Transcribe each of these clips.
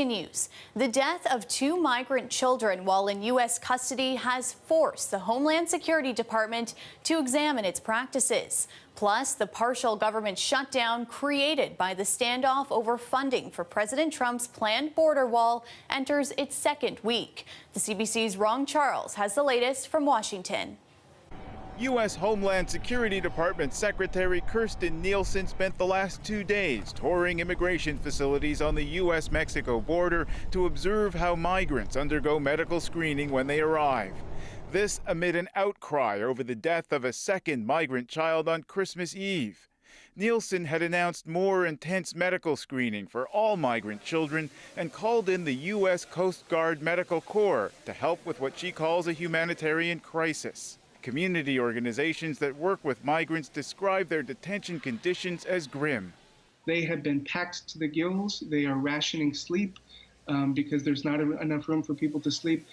News. The death of 2 migrant children while in U.S. custody has forced the Homeland Security Department to examine its practices. Plus, the partial government shutdown created by the standoff over funding for President Trump's planned border wall enters its 2nd week. The CBC's Ron Charles has the latest from Washington. U.S. Homeland Security Department Secretary Kirstjen Nielsen spent the last 2 days touring immigration facilities on the U.S.-Mexico border to observe how migrants undergo medical screening when they arrive. This amid an outcry over the death of a 2nd migrant child on Christmas Eve. Nielsen had announced more intense medical screening for all migrant children and called in the U.S. Coast Guard Medical Corps to help with what she calls a humanitarian crisis. Community organizations that work with migrants describe their detention conditions as grim. They have been packed to the gills. They are rationing sleep because there's not enough room for people to sleep.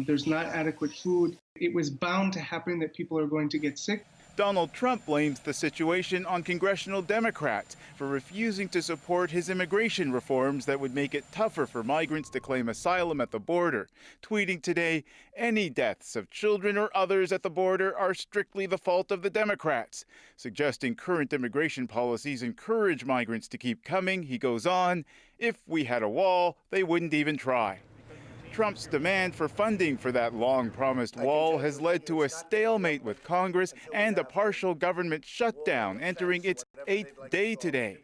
There's not adequate food. It was bound to happen that people are going to get sick. Donald Trump blames the situation on congressional Democrats for refusing to support his immigration reforms that would make it tougher for migrants to claim asylum at the border. Tweeting today, any deaths of children or others at the border are strictly the fault of the Democrats. Suggesting current immigration policies encourage migrants to keep coming, he goes on, if we had a wall, they wouldn't even try. Trump's demand for funding for that long-promised wall has led to a stalemate with Congress and a partial government shutdown entering its 8th day today,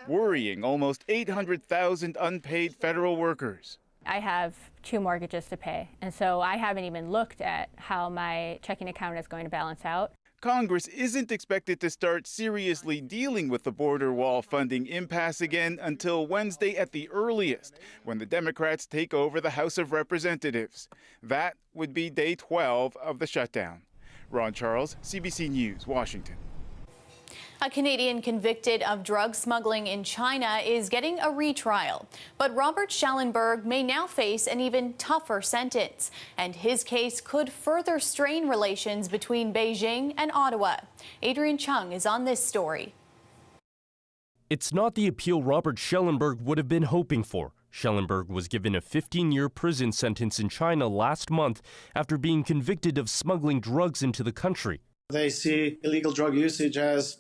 worrying almost 800,000 unpaid federal workers. I have 2 mortgages to pay, and so I haven't even looked at how my checking account is going to balance out. Congress isn't expected to start seriously dealing with the border wall funding impasse again until Wednesday at the earliest, when the Democrats take over the House of Representatives. That would be day 12 of the shutdown. Ron Charles, CBC News, Washington. A Canadian convicted of drug smuggling in China is getting a retrial. But Robert Schellenberg may now face an even tougher sentence, and his case could further strain relations between Beijing and Ottawa. Adrian Chung is on this story. It's not the appeal Robert Schellenberg would have been hoping for. Schellenberg was given a 15-year prison sentence in China last month after being convicted of smuggling drugs into the country. They see illegal drug usage as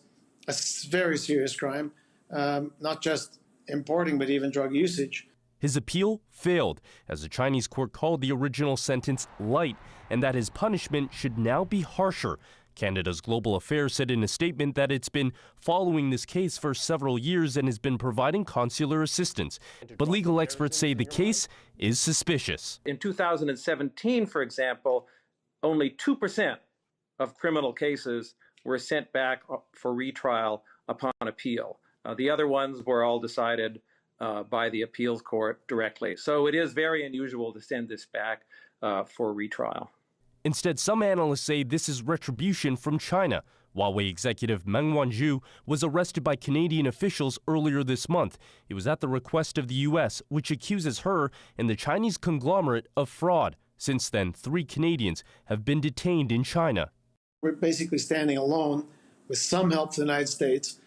a very serious crime, not just importing, but even drug usage. His appeal failed, as the Chinese court called the original sentence light, and that his punishment should now be harsher. Canada's Global Affairs said in a statement that it's been following this case for several years and has been providing consular assistance. But legal experts say the case is suspicious. In 2017, for example, only 2% of criminal cases were sent back for retrial upon appeal. The other ones were all decided by the appeals court directly. So it is very unusual to send this back for retrial. Instead, some analysts say this is retribution from China. Huawei executive Meng Wanzhou was arrested by Canadian officials earlier this month. It was at the request of the U.S., which accuses her and the Chinese conglomerate of fraud. Since then, 3 Canadians have been detained in China. We're basically standing alone with some help from the United States.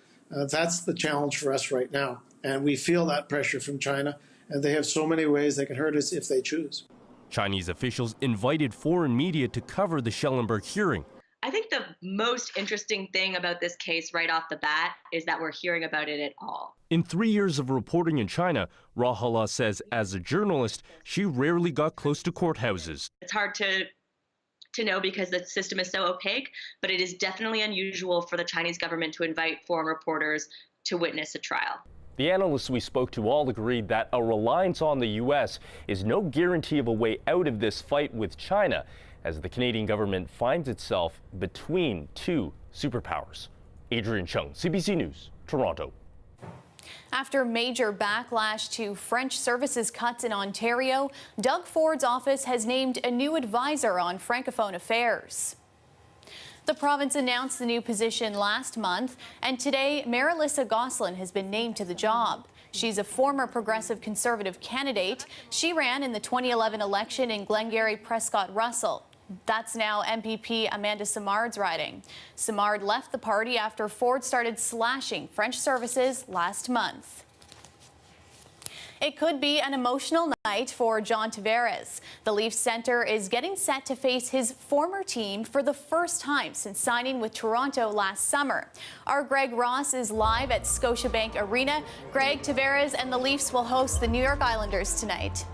That's the challenge for us right now. And we feel that pressure from China, and they have so many ways they can hurt us if they choose. Chinese officials invited foreign media to cover the Schellenberg hearing. I think the most interesting thing about this case right off the bat is that we're hearing about it at all. In 3 years of reporting in China, Rahala says as a journalist, she rarely got close to courthouses. It's hard to know because the system is so opaque, but it is definitely unusual for the Chinese government to invite foreign reporters to witness a trial. The analysts we spoke to all agreed that a reliance on the U.S. is no guarantee of a way out of this fight with China, as the Canadian government finds itself between 2 superpowers. Adrian Chung, CBC News, Toronto. After major backlash to French services cuts in Ontario, Doug Ford's office has named a new advisor on Francophone affairs. The province announced the new position last month, and today, Marilisa Gosselin has been named to the job. She's a former Progressive Conservative candidate. She ran in the 2011 election in Glengarry Prescott Russell. That's now MPP Amanda Simard's riding. Simard left the party after Ford started slashing French services last month. It could be an emotional night for John Tavares. The Leafs center is getting set to face his former team for the first time since signing with Toronto last summer. Our Greg Ross is live at Scotiabank Arena. Greg, Tavares and the Leafs will host the New York Islanders tonight.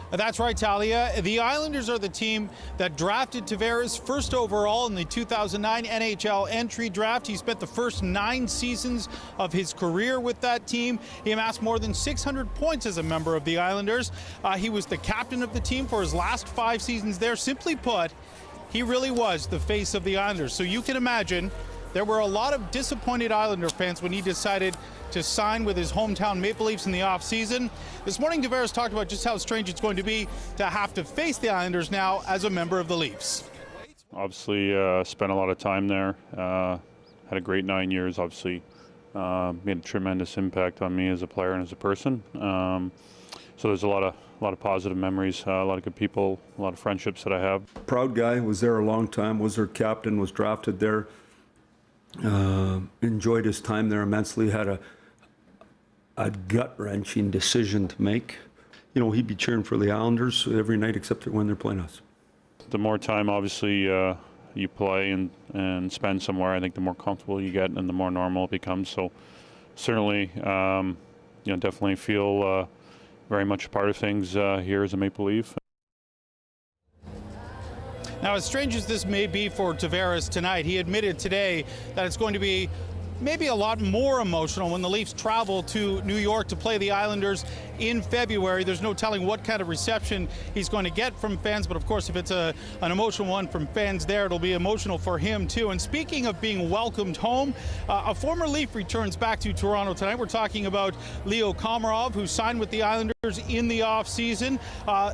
That's right, Talia. The Islanders are the team that drafted Tavares first overall in the 2009 NHL entry draft. He spent the first 9 seasons of his career with that team. He amassed more than 600 points as a member of the Islanders. He was the captain of the team for his last 5 seasons there. Simply put, he really was the face of the Islanders. So you can imagine there were a lot of disappointed Islander fans when he decided to sign with his hometown Maple Leafs in the offseason. This morning, Tavares talked about just how strange it's going to be to have to face the Islanders now as a member of the Leafs. Obviously, spent a lot of time there. Had a great 9 years, obviously. Made a tremendous impact on me as a player and as a person. So there's a lot of positive memories, a lot of good people, a lot of friendships that I have. Proud guy, was there a long time, was their captain, was drafted there. Enjoyed his time there immensely, had a gut-wrenching decision to make. You know, he'd be cheering for the Islanders every night except when they're playing us. The more time, obviously, you play and spend somewhere, I think the more comfortable you get and the more normal it becomes. So certainly, definitely feel very much a part of things here as a Maple Leaf. Now, as strange as this may be for Tavares tonight, he admitted today that it's going to be maybe a lot more emotional when the Leafs travel to New York to play the Islanders in February. There's no telling what kind of reception he's going to get from fans, but of course, if it's an emotional one from fans there, it'll be emotional for him too. And speaking of being welcomed home, a former Leaf returns back to Toronto tonight. We're talking about Leo Komarov, who signed with the Islanders in the offseason.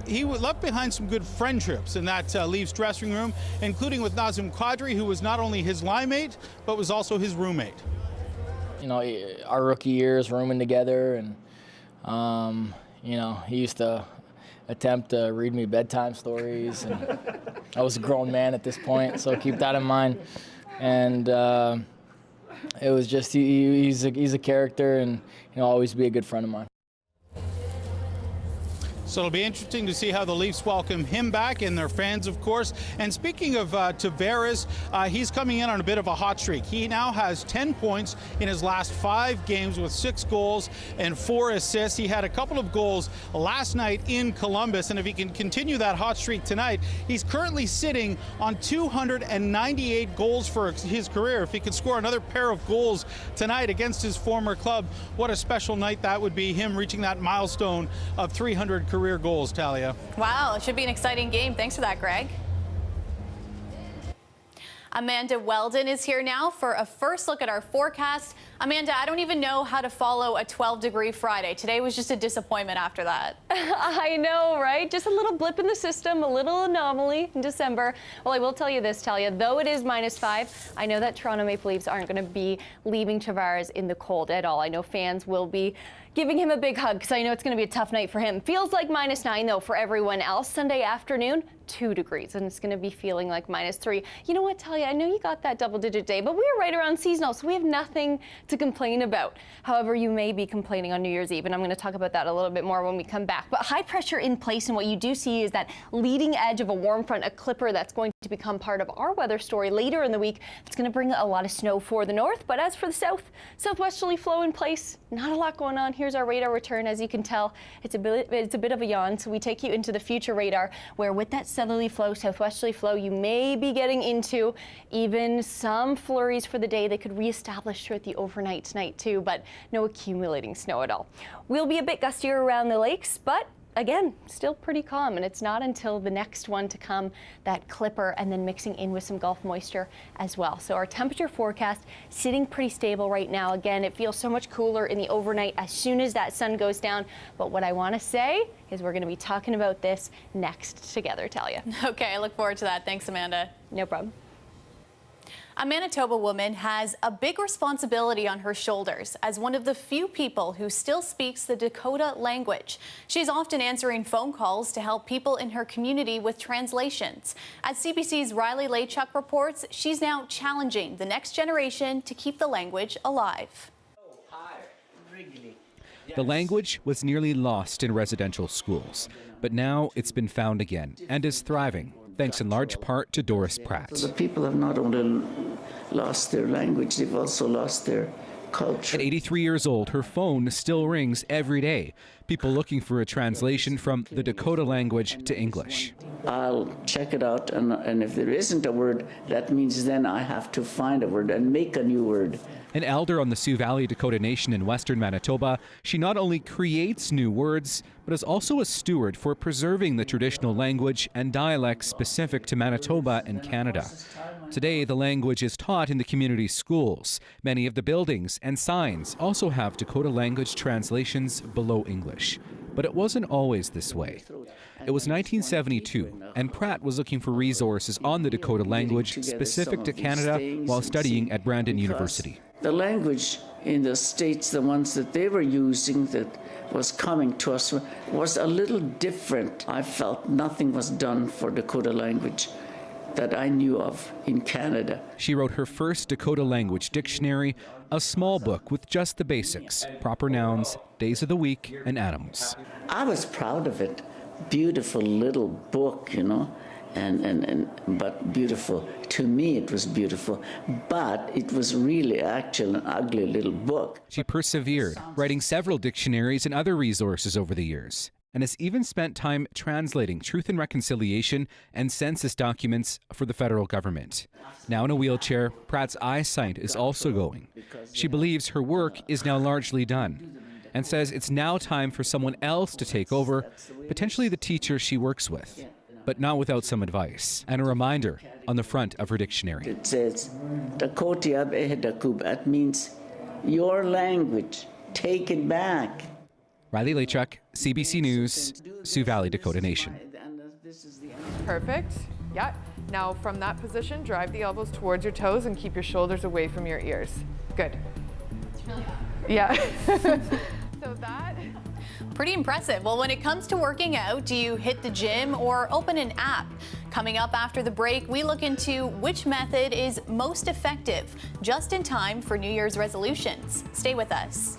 He left behind some good friendships in that Leafs dressing room, including with Nazem Kadri, who was not only his line mate, but was also his roommate. You know, our rookie years rooming together, and he used to attempt to read me bedtime stories, and I was a grown man at this point, so keep that in mind. And it was just he's a character, and always be a good friend of mine. So it'll be interesting to see how the Leafs welcome him back, and their fans, of course. And speaking of Tavares, he's coming in on a bit of a hot streak. He now has 10 points in his last 5 games with 6 goals and 4 assists. He had a couple of goals last night in Columbus, and if he can continue that hot streak tonight, he's currently sitting on 298 goals for his career. If he could score another pair of goals tonight against his former club, what a special night that would be, him reaching that milestone of 300 career goals, Talia. Wow, it should be an exciting game. Thanks for that, Greg. Amanda Weldon is here now for a first look at our forecast. Amanda, I don't even know how to follow a 12-degree Friday. Today was just a disappointment after that. I know, right? Just a little blip in the system, a little anomaly in December. Well, I will tell you this, Talia, though it is -5, I know that Toronto Maple Leafs aren't going to be leaving Tavares in the cold at all. I know fans will be giving him a big hug because I know it's going to be a tough night for him. Feels like -9, though, for everyone else. Sunday afternoon, 2 degrees, and it's going to be feeling like -3. You know what, Talia? I know you got that double-digit day, but we were right around seasonal, so we have nothing to complain about. However, you may be complaining on New Year's Eve, and I'm going to talk about that a little bit more when we come back. But high pressure in place, and what you do see is that leading edge of a warm front, a clipper that's going to become part of our weather story later in the week. It's going to bring a lot of snow for the north, but as for the south, southwesterly flow in place, not a lot going on. Here's our radar return. As you can tell, it's a bit of a yawn, so we take you into the future radar, where with that southerly flow, southwesterly flow, you may be getting into even some flurries for the day. They could reestablish throughout the overnight tonight too, but no accumulating snow at all. We'll be a bit gustier around the lakes, but again, still pretty calm, and it's not until the next one to come, that clipper, and then mixing in with some Gulf moisture as well. So our temperature forecast sitting pretty stable right now. Again, it feels so much cooler in the overnight as soon as that sun goes down. But what I want to say is we're going to be talking about this next together, Talia. Okay, I look forward to that. Thanks, Amanda. No problem. A Manitoba woman has a big responsibility on her shoulders as one of the few people who still speaks the Dakota language. She's often answering phone calls to help people in her community with translations. As CBC's Riley Laychuk reports, she's now challenging the next generation to keep the language alive. Hi, Wrigley. The language was nearly lost in residential schools, but now it's been found again and is thriving, thanks in large part to Doris Pratt. So the people have not only lost their language, they've also lost their culture. At 83 years old, her phone still rings every day. People looking for a translation from the Dakota language to English. I'll check it out, and if there isn't a word, that means then I have to find a word and make a new word. An elder on the Sioux Valley Dakota Nation in western Manitoba, she not only creates new words, but is also a steward for preserving the traditional language and dialects specific to Manitoba and Canada. Today, the language is taught in the community schools. Many of the buildings and signs also have Dakota language translations below English. But it wasn't always this way. It was 1972, and Pratt was looking for resources on the Dakota language specific to Canada while studying at Brandon University. The language in the States, the ones that they were using that was coming to us, was a little different. I felt nothing was done for Dakota language that I knew of in Canada. She wrote her first Dakota language dictionary, a small book with just the basics, proper nouns, days of the week, and atoms. I was proud of it. Beautiful little book, you know, but beautiful. To me, it was beautiful, but it was really actually an ugly little book. She persevered, writing several dictionaries and other resources over the years, and has even spent time translating Truth and Reconciliation and census documents for the federal government. Now in a wheelchair, Pratt's eyesight is also going. She believes her work is now largely done and says it's now time for someone else to take over, potentially the teacher she works with, but not without some advice and a reminder on the front of her dictionary. It says, Dakotiab ehedakub. That means your language. Take it back. Riley Lachuk, CBC News, Sioux Valley, Dakota Nation. Perfect. Yeah. Now from that position, drive the elbows towards your toes and keep your shoulders away from your ears. Good. It's really hard. Yeah. So that. Pretty impressive. Well, when it comes to working out, do you hit the gym or open an app? Coming up after the break, we look into which method is most effective, just in time for New Year's resolutions. Stay with us.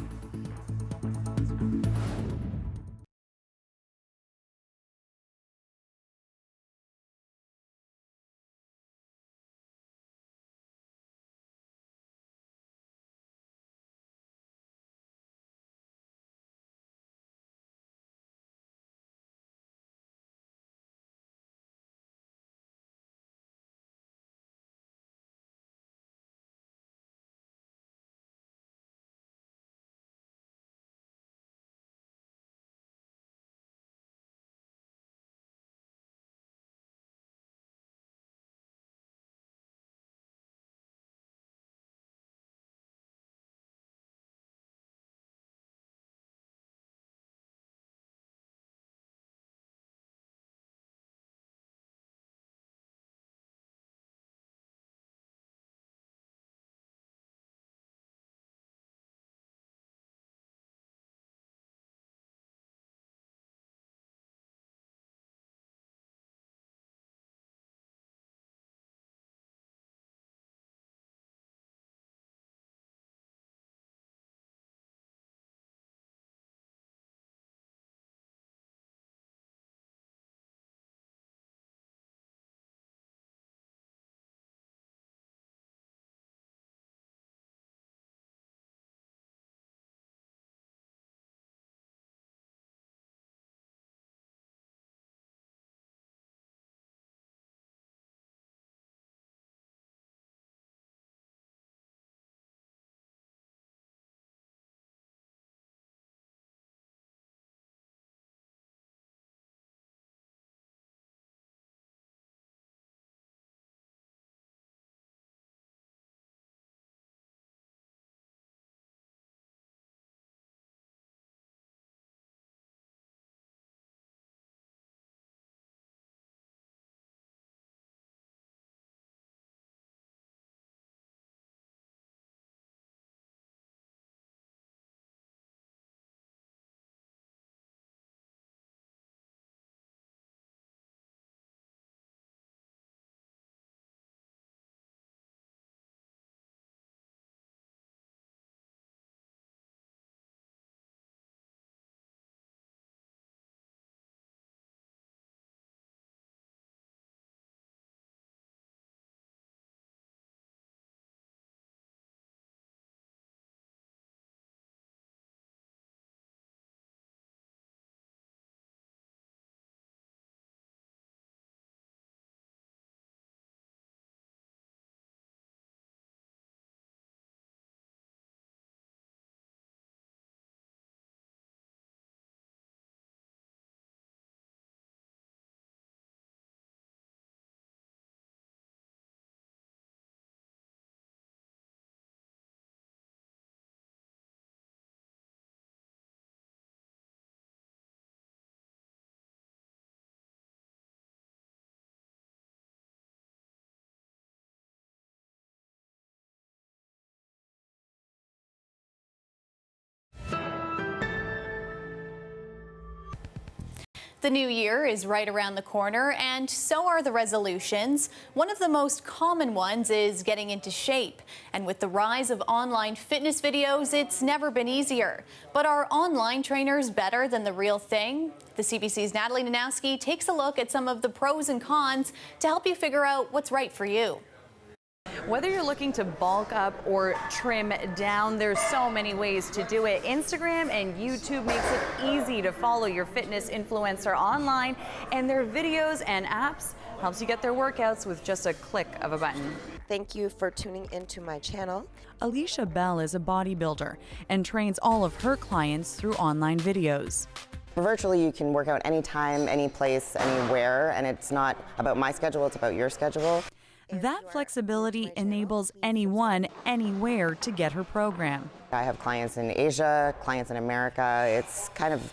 The new year is right around the corner, and so are the resolutions. One of the most common ones is getting into shape. And with the rise of online fitness videos, it's never been easier. But are online trainers better than the real thing? The CBC's Natalie Nanowski takes a look at some of the pros and cons to help you figure out what's right for you. Whether you're looking to bulk up or trim down, there's so many ways to do it. Instagram and YouTube makes it easy to follow your fitness influencer online, and their videos and apps helps you get their workouts with just a click of a button. Thank you for tuning into my channel. Alicia Bell is a bodybuilder and trains all of her clients through online videos. Virtually, you can work out anytime, any place, anywhere, and it's not about my schedule, it's about your schedule. That flexibility enables anyone, anywhere to get her program. I have clients in Asia, clients in America. It's kind of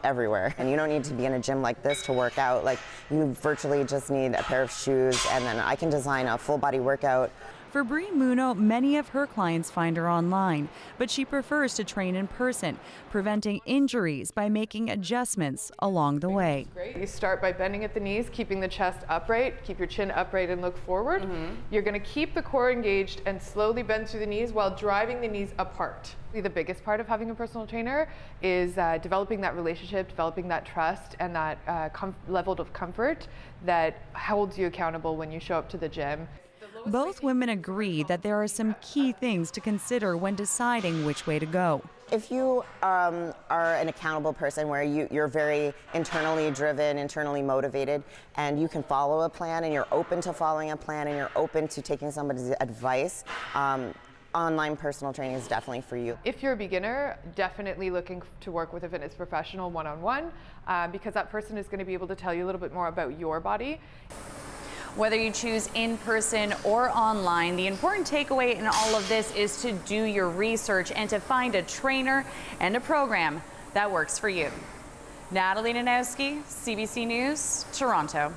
everywhere. And you don't need to be in a gym like this to work out. Like, you virtually just need a pair of shoes, and then I can design a full body workout. For Brie Muno, many of her clients find her online, but she prefers to train in person, preventing injuries by making adjustments along the way. Great. You start by bending at the knees, keeping the chest upright, keep your chin upright and look forward. You're going to keep the core engaged and slowly bend through the knees while driving the knees apart. The biggest part of having a personal trainer is developing that relationship, developing that trust, and that level of comfort that holds you accountable when you show up to the gym. Both women agree that there are some key things to consider when deciding which way to go. If you are an accountable person where you're very internally driven, internally motivated, and you can follow a plan, and you're open to following a plan, and you're open to taking somebody's advice, online personal training is definitely for you. If you're a beginner, definitely looking to work with a fitness professional one-on-one, because that person is going to be able to tell you a little bit more about your body. Whether you choose in-person or online, the important takeaway in all of this is to do your research and to find a trainer and a program that works for you. Natalie Nanowski, CBC News, Toronto.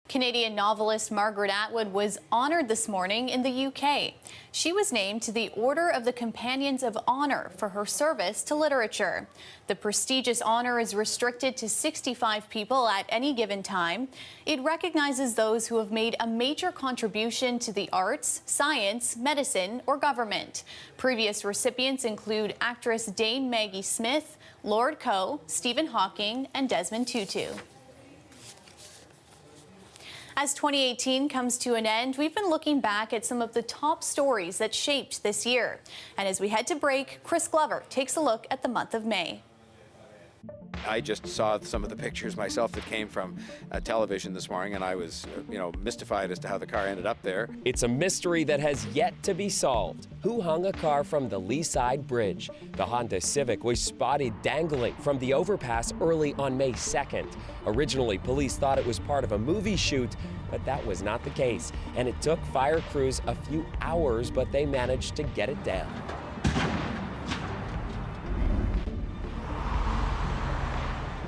Canadian novelist Margaret Atwood was honored this morning in the UK. She was named to the Order of the Companions of Honor for her service to literature. The prestigious honor is restricted to 65 people at any given time. It recognizes those who have made a major contribution to the arts, science, medicine, or government. Previous recipients include actress Dame Maggie Smith, Lord Coe, Stephen Hawking, and Desmond Tutu. As 2018 comes to an end, we've been looking back at some of the top stories that shaped this year. And as we head to break, Chris Glover takes a look at the month of May. I just saw some of the pictures myself that came from television this morning, and I was, mystified as to how the car ended up there. It's a mystery that has yet to be solved. Who hung a car from the Leaside Bridge? The Honda Civic was spotted dangling from the overpass early on May 2nd. Originally, police thought it was part of a movie shoot, but that was not the case. And it took fire crews a few hours, but they managed to get it down.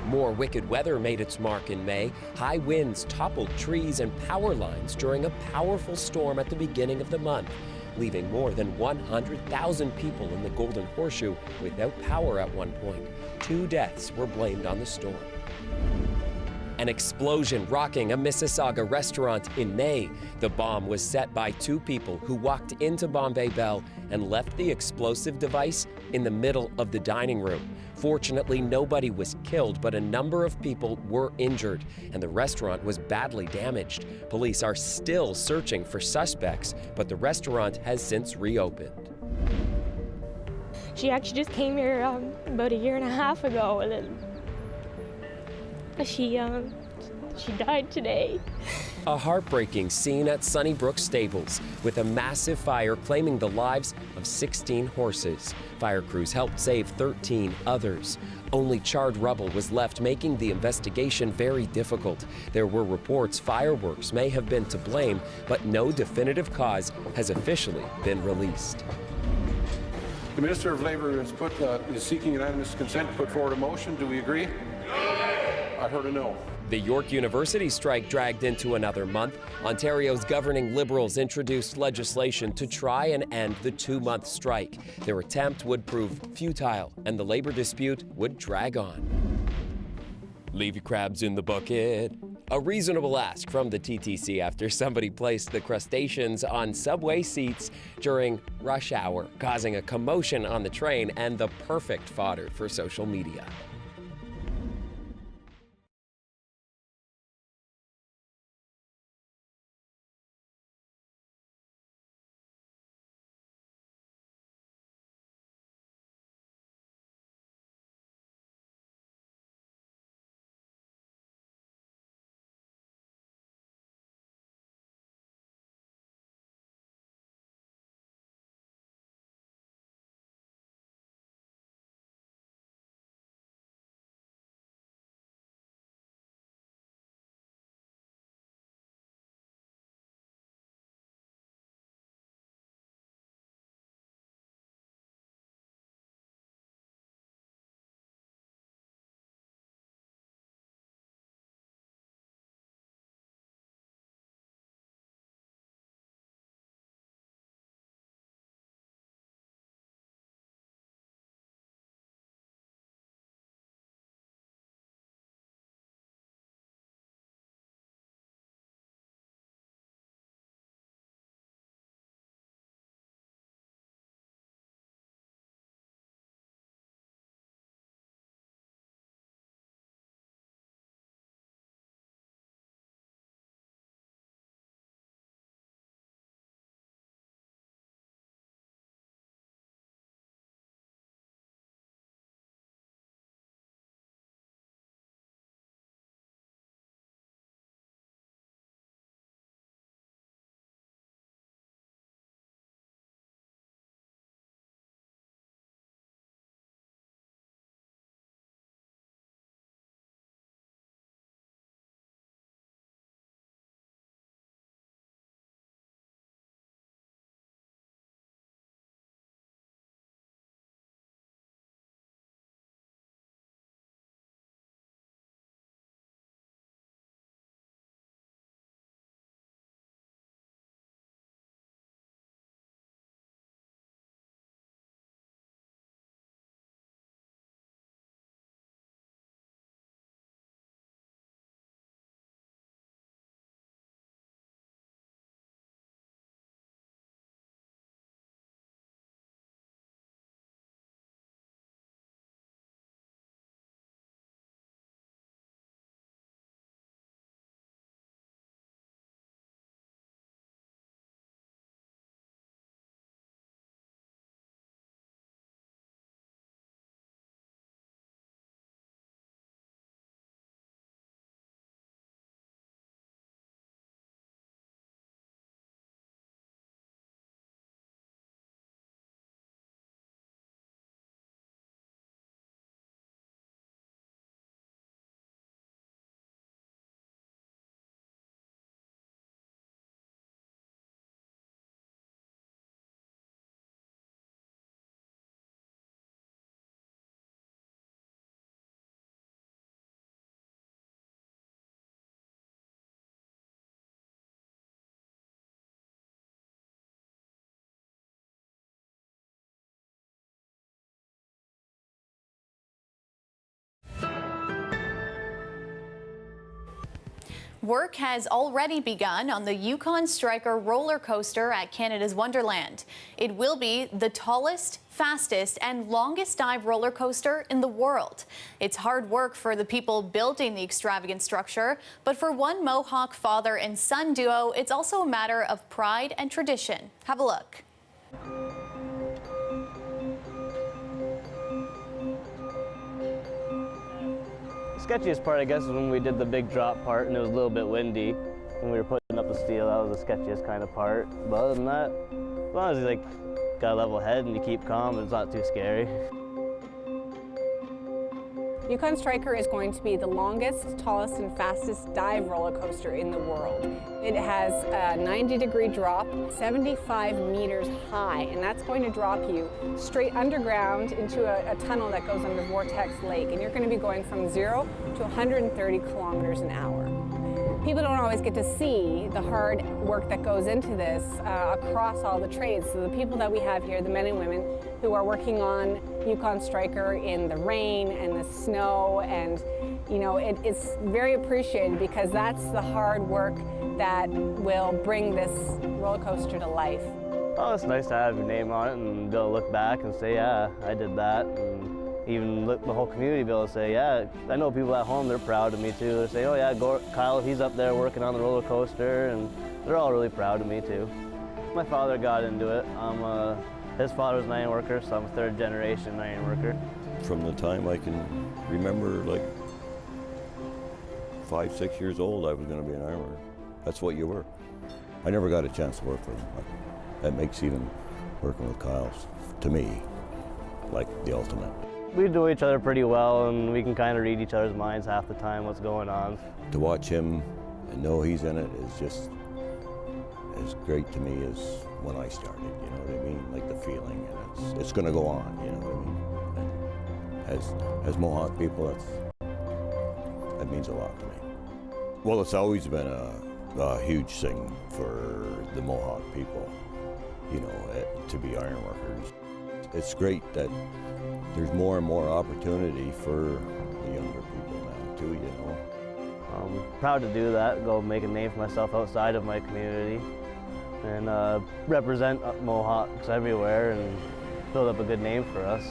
More wicked weather made its mark in May. High winds toppled trees and power lines during a powerful storm at the beginning of the month, leaving more than 100,000 people in the Golden Horseshoe without power at one point. 2 deaths were blamed on the storm. An explosion rocking a Mississauga restaurant in May. The bomb was set by 2 people who walked into Bombay Bell and left the explosive device in the middle of the dining room. Fortunately, nobody was killed, but a number of people were injured, and the restaurant was badly damaged. Police are still searching for suspects, but the restaurant has since reopened. She actually just came here about 1.5 years ago, and then she died today. A heartbreaking scene at Sunnybrook Stables, with a massive fire claiming the lives of 16 horses. Fire crews helped save 13 others. Only charred rubble was left, making the investigation very difficult. There were reports fireworks may have been to blame, but no definitive cause has officially been released. The Minister of Labour is seeking unanimous consent to put forward a motion. Do we agree? I heard a no. The York University strike dragged into another month. Ontario's governing Liberals introduced legislation to try and end the 2-month strike. Their attempt would prove futile, and the labor dispute would drag on. Leave your crabs in the bucket. A reasonable ask from the TTC after somebody placed the crustaceans on subway seats during rush hour, causing a commotion on the train and the perfect fodder for social media. Work has already begun on the Yukon Striker roller coaster at Canada's Wonderland. It will be the tallest, fastest, and longest dive roller coaster in the world. It's hard work for the people building the extravagant structure, but for one Mohawk father and son duo, it's also a matter of pride and tradition. Have a look. Sketchiest part, I guess, is when we did the big drop part and it was a little bit windy when we were putting up the steel. That was the sketchiest kind of part. But other than that, as long as you got a level head and you keep calm, it's not too scary. Yukon Striker is going to be the longest, tallest, and fastest dive roller coaster in the world. It has a 90-degree drop, 75 meters high, and that's going to drop you straight underground into a tunnel that goes under Vortex Lake, and you're going to be going from 0 to 130 kilometers an hour. People don't always get to see the hard work that goes into this across all the trades. So the people that we have here, the men and women who are working on Yukon Striker in the rain and the snow, and you know, it's very appreciated because that's the hard work that will bring this roller coaster to life. Oh, it's nice to have your name on it and be able to look back and say, yeah, I did that. And even the whole community be able to say, yeah, I know people at home, they're proud of me too. They say, oh yeah, Kyle, he's up there working on the roller coaster, and they're all really proud of me too. My father got into it. His father was an iron worker, so I'm a third generation iron worker. From the time I can remember, like 5, 6 years old, I was going to be an iron worker. That's what you were. I never got a chance to work with him. That makes even working with Kyle, to me, like the ultimate. We know each other pretty well, and we can kind of read each other's minds half the time, what's going on. To watch him and know he's in it is just as great to me as when I started, you know what I mean? Like the feeling, and it's going to go on, you know what I mean? And as Mohawk people, that means a lot to me. Well, it's always been a huge thing for the Mohawk people, you know, to be iron workers. It's great that there's more and more opportunity for the younger people now too, you know. I'm proud to do that, go make a name for myself outside of my community, and represent Mohawks everywhere and build up a good name for us.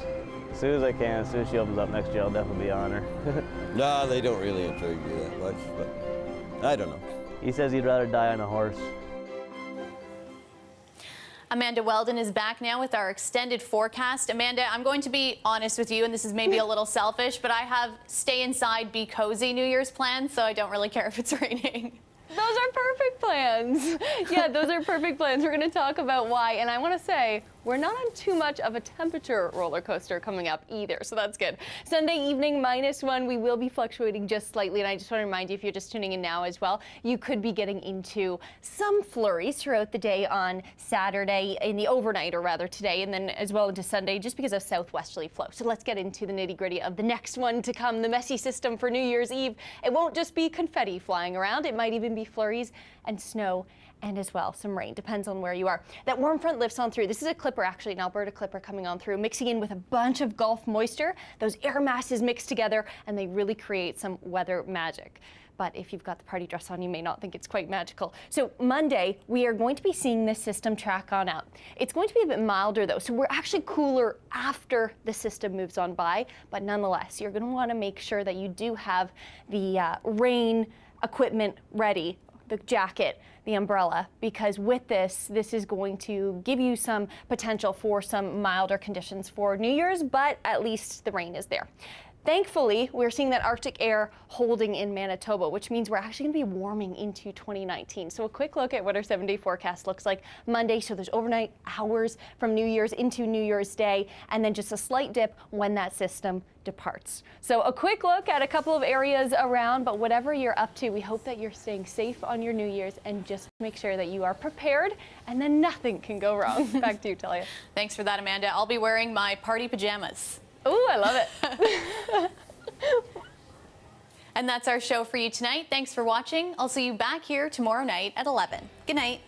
As soon as I can, as soon as she opens up next year, I'll definitely be on her. No, they don't really intrigue you that much, but I don't know. He says he'd rather die on a horse. Amanda Weldon is back now with our extended forecast. Amanda, I'm going to be honest with you, and this is maybe a little selfish, but I have stay inside, be cozy New Year's plans, so I don't really care if it's raining. Those are perfect plans. Yeah, those are perfect plans. We're going to talk about why. And I want to say, we're not on too much of a temperature roller coaster coming up either, so that's good. Sunday evening, -1. We will be fluctuating just slightly. And I just want to remind you, if you're just tuning in now as well, you could be getting into some flurries throughout the day on Saturday, in the overnight, or rather today, and then as well into Sunday, just because of southwesterly flow. So let's get into the nitty-gritty of the next one to come, the messy system for New Year's Eve. It won't just be confetti flying around. It might even be flurries and snow, and as well some rain. Depends on where you are. That warm front lifts on through. This is a clipper, actually, an Alberta clipper coming on through, mixing in with a bunch of Gulf moisture. Those air masses mix together, and they really create some weather magic. But if you've got the party dress on, you may not think it's quite magical. So Monday, we are going to be seeing this system track on out. It's going to be a bit milder, though, so we're actually cooler after the system moves on by. But nonetheless, you're going to want to make sure that you do have the rain equipment ready, the jacket, the umbrella, because with this is going to give you some potential for some milder conditions for New Year's, but at least the rain is there. Thankfully, we're seeing that Arctic air holding in Manitoba, which means we're actually going to be warming into 2019. So a quick look at what our 7-day forecast looks like Monday. So there's overnight hours from New Year's into New Year's Day, and then just a slight dip when that system departs. So a quick look at a couple of areas around, but whatever you're up to, we hope that you're staying safe on your New Year's, and just make sure that you are prepared, and then nothing can go wrong. Back to you, Talia. Thanks for that, Amanda. I'll be wearing my party pajamas. Ooh, I love it. And that's our show for you tonight. Thanks for watching. I'll see you back here tomorrow night at 11. Good night.